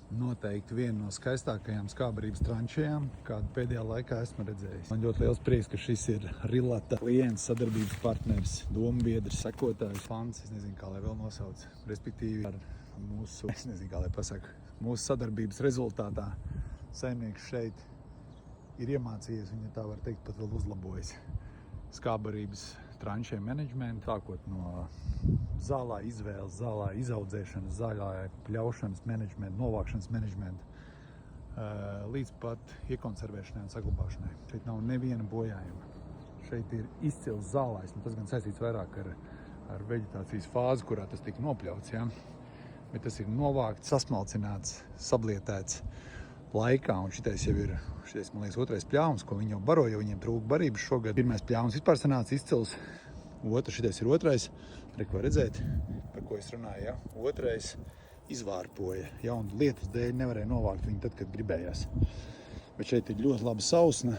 Noteikti viena no skaistākajām skābarības tranšējām, kādu pēdējā laikā esmu redzējis. Man ļoti liels prieks, ka šis ir Rilata klients, sadarbības partners, dombiedrs, sekotājs, fans, es nezinu, kā lai vēl nosauc. Respektīvi ar mūsu, es nezinu, kā lai pasaka, mūsu sadarbības rezultātā saimnieks šeit ir iemācījies, un, ja tā var teikt, pat vēl uzlabojas skābarības tranšēju menedžmentu, sākot no zālā izvēles, zālā izaudzēšanas, zālā pļaušanas menedžmentu, novākšanas menedžmentu, līdz pat iekonservēšanai un saglabāšanai. Šeit nav neviena bojājuma. Šeit ir izcils zālājs, un tas gan saistīts vairāk ar veģetācijas fāzi, kurā tas tika nopļauts, ja? Bet tas ir novākts, sasmalcināts, sablietēts laikā, un šitais jau ir, man liekas, otrais pļāvums, ko viņi jau baro, jo viņiem trūka barības šogad. Pirmais pļāvums vispār sanāca izcils, šitais ir otrais, ko redzēt, par ko es runāju, ja? Otrais izvārpoja, ja, un lietas dēļ nevarēja novākt viņu tad, kad gribējās. Bet šeit ir ļoti laba sausna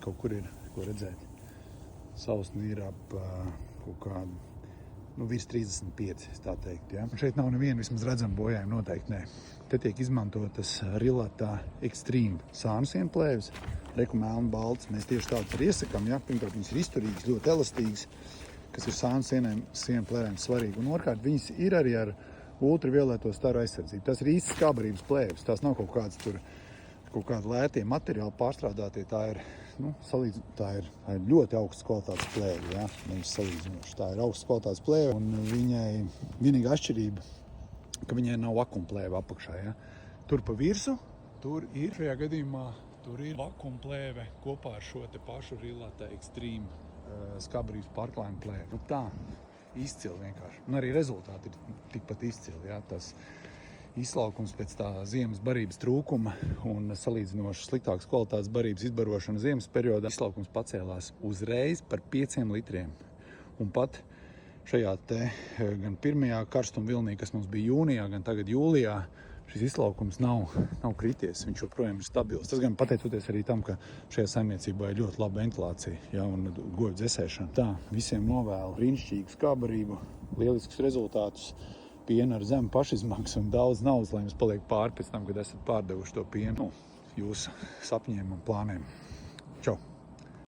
kaut kur ir, ko redzēt. Sausna ir ap kaut kādu, virs 35, tā teikt, ja. Un šeit nav neviena vismaz redzama bojājuma, noteikti nē. Te tiek izmantotas Rilata Extreme sānu sienplēves, reku melnu balts. Mēs tieši tāds arī iesakām, ja. Pirmkārt, viņas ir izturīgas, ļoti elastīgas, kas ir sānu sienplēvēm svarīgi. Un otrkārt, viņas ir arī ar ultravioleto staru aizsardzību. Tas ir īsts skābarības plēves, tās nav kaut kādi lētie materiāli pārstrādātie, tā ir ļoti augsts kvalitātes plēve, ja, nevis salīdzinoši. Tā ir augsts kvalitātes plēve, un viņai vienīga atšķirība, ka viņai nav vakumplēve apakšā, ja. Tur pa virsu, tur ir, šajā gadījumā, tur ir vakumplēve kopā ar šo te pašu Rilata Extreme skābarības pārklājuma plēvi. Tā, izcili vienkārši. Un arī rezultāti ir tikpat izcili, ja. Tas izslaukums pēc tā ziemas barības trūkuma un salīdzinoši sliktākas kvalitātes barības izbarošana ziemas periodā. Izslaukums pacēlās uzreiz par 5 litriem. Un pat šajā te gan pirmajā karstuma vilnī, kas mums bija jūnijā, gan tagad jūlijā, šis izslaukums nav krities. Viņš joprojām ir stabils. Tas gan pateicoties arī tam, ka šajā saimniecībā ir ļoti laba ventilācija, ja, un goju dzesēšana. Tā, visiem novēlu brīnišķīgu skābarību, lieliskus rezultātus. Pienu ar zemu pašizmaksu un daudz naudas, lai jums paliek pāri pēc tam, kad esat pārdevuši to pienu jūsu sapņiem un plāniem. Čau!